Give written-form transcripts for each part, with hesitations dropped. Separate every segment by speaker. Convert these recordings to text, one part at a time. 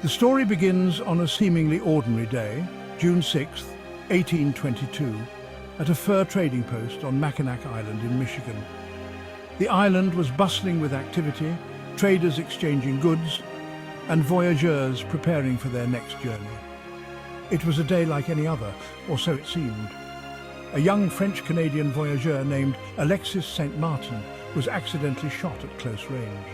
Speaker 1: The story begins on a seemingly ordinary day, June 6, 1822, at a fur trading post on Mackinac Island in Michigan. The island was bustling with activity, traders exchanging goods, and voyageurs preparing for their next journey. It was a day like any other, or so it seemed. A young French-Canadian voyageur named Alexis St. Martin was accidentally shot at close range.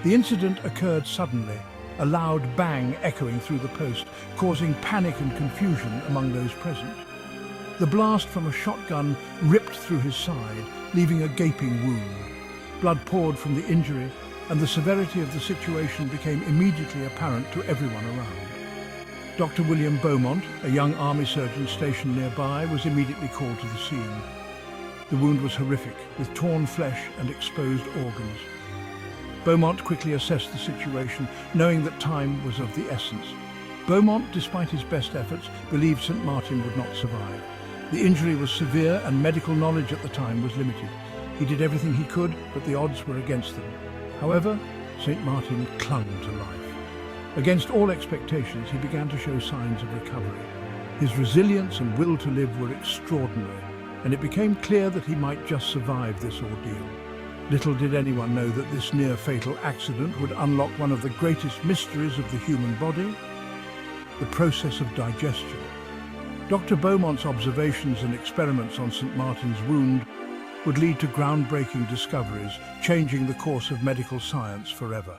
Speaker 1: The incident occurred suddenly, a loud bang echoing through the post, causing panic and confusion among those present. The blast from a shotgun ripped through his side, leaving a gaping wound. Blood poured from the injury, and the severity of the situation became immediately apparent to everyone around. Dr. William Beaumont, a young army surgeon stationed nearby, was immediately called to the scene. The wound was horrific, with torn flesh and exposed organs. Beaumont quickly assessed the situation, knowing that time was of the essence. Beaumont, despite his best efforts, believed St. Martin would not survive. The injury was severe and medical knowledge at the time was limited. He did everything he could, but the odds were against them. However, St. Martin clung to life. Against all expectations, he began to show signs of recovery. His resilience and will to live were extraordinary, and it became clear that he might just survive this ordeal. Little did anyone know that this near-fatal accident would unlock one of the greatest mysteries of the human body, the process of digestion. Dr. Beaumont's observations and experiments on St. Martin's wound would lead to groundbreaking discoveries, changing the course of medical science forever.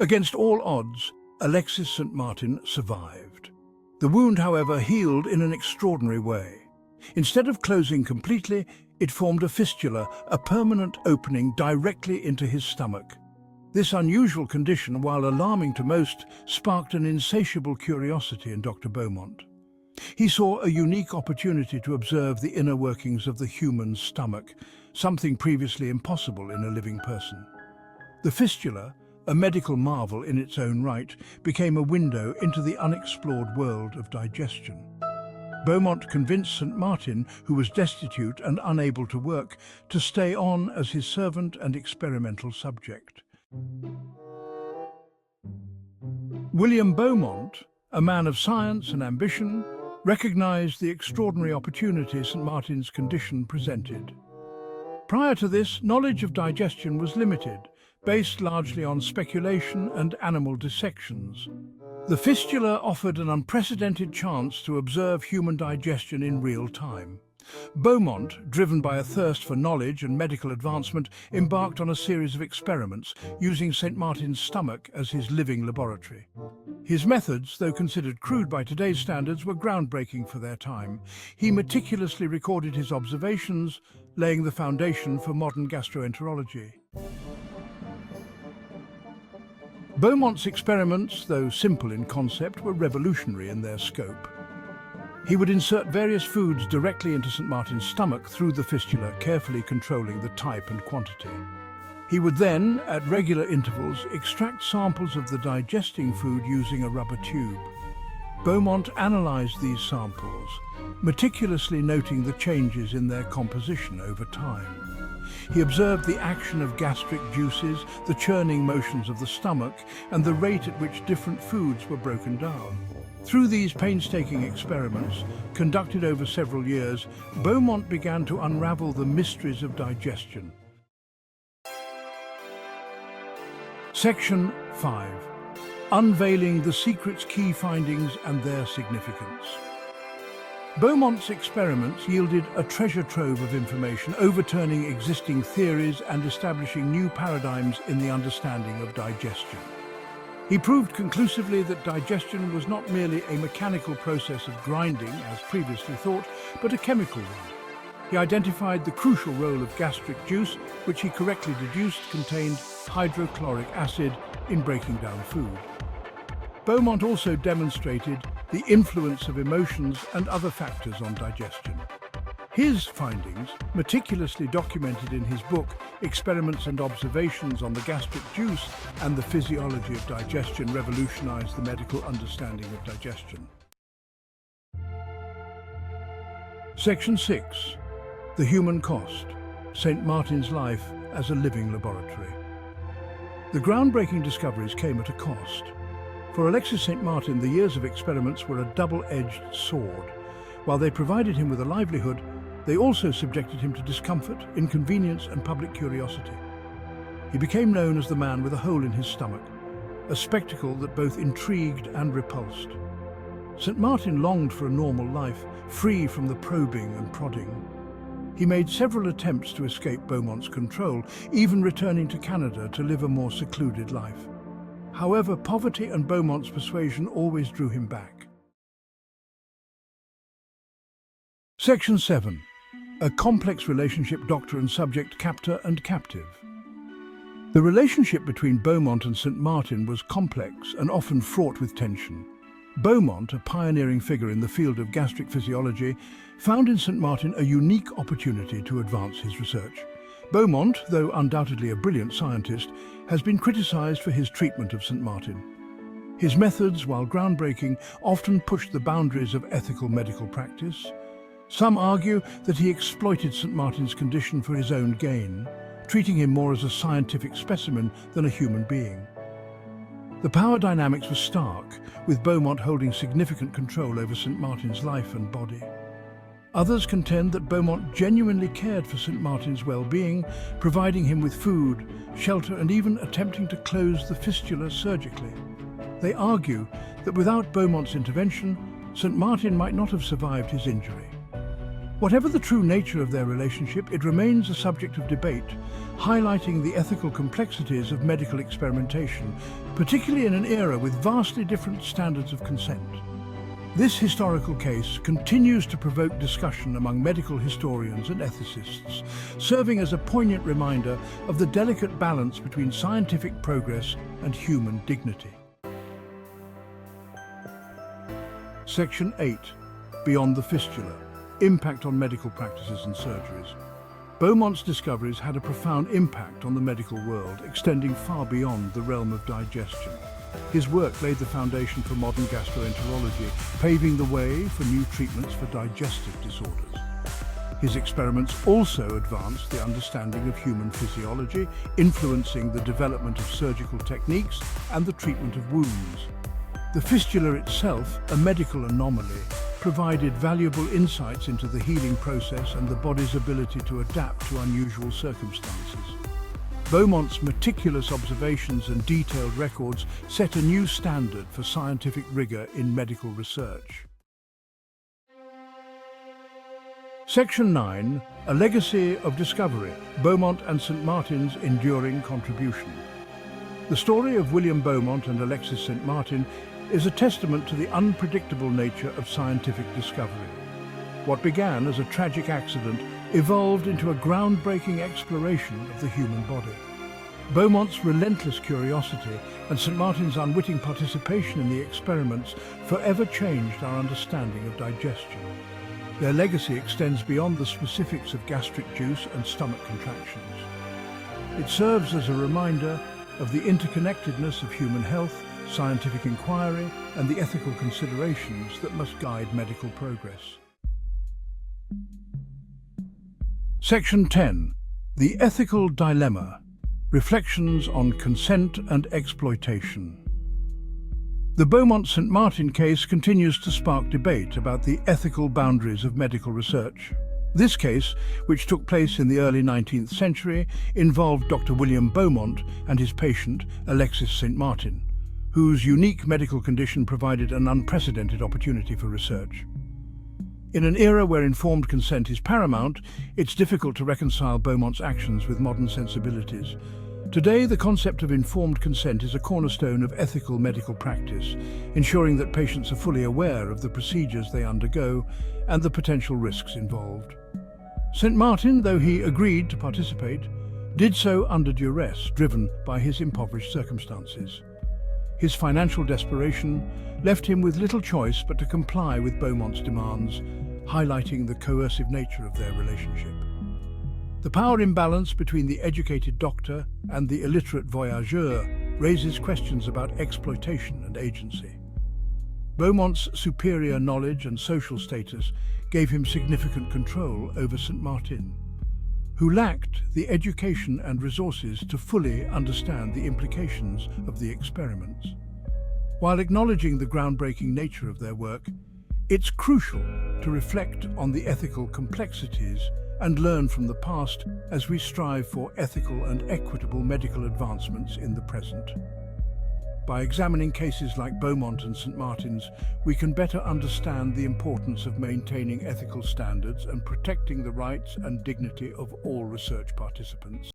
Speaker 1: Against all odds, Alexis St. Martin survived. The wound, however, healed in an extraordinary way. Instead of closing completely, it formed a fistula, a permanent opening directly into his stomach. This unusual condition, while alarming to most, sparked an insatiable curiosity in Dr. Beaumont. He saw a unique opportunity to observe the inner workings of the human stomach, something previously impossible in a living person. The fistula, a medical marvel in its own right, became a window into the unexplored world of digestion. Beaumont convinced St. Martin, who was destitute and unable to work, to stay on as his servant and experimental subject. William Beaumont, a man of science and ambition, recognized the extraordinary opportunity St. Martin's condition presented. Prior to this, knowledge of digestion was limited, based largely on speculation and animal dissections. The fistula offered an unprecedented chance to observe human digestion in real time. Beaumont, driven by a thirst for knowledge and medical advancement, embarked on a series of experiments, using St. Martin's stomach as his living laboratory. His methods, though considered crude by today's standards, were groundbreaking for their time. He meticulously recorded his observations, laying the foundation for modern gastroenterology. Beaumont's experiments, though simple in concept, were revolutionary in their scope. He would insert various foods directly into St. Martin's stomach through the fistula, carefully controlling the type and quantity. He would then, at regular intervals, extract samples of the digesting food using a rubber tube. Beaumont analyzed these samples, meticulously noting the changes in their composition over time. He observed the action of gastric juices, the churning motions of the stomach, and the rate at which different foods were broken down. Through these painstaking experiments, conducted over several years, Beaumont began to unravel the mysteries of digestion. Section 5. Unveiling the secret's key findings and their significance. Beaumont's experiments yielded a treasure trove of information, overturning existing theories and establishing new paradigms in the understanding of digestion. He proved conclusively that digestion was not merely a mechanical process of grinding, as previously thought, but a chemical one. He identified the crucial role of gastric juice, which he correctly deduced contained hydrochloric acid in breaking down food. Beaumont also demonstrated the influence of emotions and other factors on digestion. His findings, meticulously documented in his book, Experiments and Observations on the Gastric Juice and the Physiology of Digestion, revolutionized the medical understanding of digestion. Section 6. The Human Cost. St. Martin's Life as a Living Laboratory. The groundbreaking discoveries came at a cost. For Alexis St. Martin, the years of experiments were a double-edged sword. While they provided him with a livelihood, they also subjected him to discomfort, inconvenience, and public curiosity. He became known as the man with a hole in his stomach, a spectacle that both intrigued and repulsed. St. Martin longed for a normal life, free from the probing and prodding. He made several attempts to escape Beaumont's control, even returning to Canada to live a more secluded life. However, poverty and Beaumont's persuasion always drew him back. Section 7. A complex relationship, doctor and subject, captor and captive. The relationship between Beaumont and St. Martin was complex and often fraught with tension. Beaumont, a pioneering figure in the field of gastric physiology, found in St. Martin a unique opportunity to advance his research. Beaumont, though undoubtedly a brilliant scientist, has been criticized for his treatment of St. Martin. His methods, while groundbreaking, often pushed the boundaries of ethical medical practice. Some argue that he exploited St. Martin's condition for his own gain, treating him more as a scientific specimen than a human being. The power dynamics were stark, with Beaumont holding significant control over St. Martin's life and body. Others contend that Beaumont genuinely cared for St. Martin's well-being, providing him with food, shelter, and even attempting to close the fistula surgically. They argue that without Beaumont's intervention, St. Martin might not have survived his injury. Whatever the true nature of their relationship, it remains a subject of debate, highlighting the ethical complexities of medical experimentation, particularly in an era with vastly different standards of consent. This historical case continues to provoke discussion among medical historians and ethicists, serving as a poignant reminder of the delicate balance between scientific progress and human dignity. Section 8. Beyond the fistula. Impact on medical practices and surgeries. Beaumont's discoveries had a profound impact on the medical world, extending far beyond the realm of digestion. His work laid the foundation for modern gastroenterology, paving the way for new treatments for digestive disorders. His experiments also advanced the understanding of human physiology, influencing the development of surgical techniques and the treatment of wounds. The fistula itself, a medical anomaly, provided valuable insights into the healing process and the body's ability to adapt to unusual circumstances. Beaumont's meticulous observations and detailed records set a new standard for scientific rigor in medical research. Section 9. A legacy of discovery. Beaumont and St. Martin's enduring contribution. The story of William Beaumont and Alexis St. Martin is a testament to the unpredictable nature of scientific discovery. What began as a tragic accident evolved into a groundbreaking exploration of the human body. Beaumont's relentless curiosity and St. Martin's unwitting participation in the experiments forever changed our understanding of digestion. Their legacy extends beyond the specifics of gastric juice and stomach contractions. It serves as a reminder of the interconnectedness of human health, scientific inquiry, and the ethical considerations that must guide medical progress. Section 10. The Ethical Dilemma. Reflections on Consent and Exploitation. The Beaumont-St. Martin case continues to spark debate about the ethical boundaries of medical research. This case, which took place in the early 19th century, involved Dr. William Beaumont and his patient, Alexis St. Martin, whose unique medical condition provided an unprecedented opportunity for research. In an era where informed consent is paramount, it's difficult to reconcile Beaumont's actions with modern sensibilities. Today, the concept of informed consent is a cornerstone of ethical medical practice, ensuring that patients are fully aware of the procedures they undergo and the potential risks involved. St. Martin, though he agreed to participate, did so under duress, driven by his impoverished circumstances. His financial desperation left him with little choice but to comply with Beaumont's demands, highlighting the coercive nature of their relationship. The power imbalance between the educated doctor and the illiterate voyageur raises questions about exploitation and agency. Beaumont's superior knowledge and social status gave him significant control over St. Martin, who lacked the education and resources to fully understand the implications of the experiments. While acknowledging the groundbreaking nature of their work, it's crucial to reflect on the ethical complexities and learn from the past as we strive for ethical and equitable medical advancements in the present. By examining cases like Beaumont and St. Martin's, we can better understand the importance of maintaining ethical standards and protecting the rights and dignity of all research participants.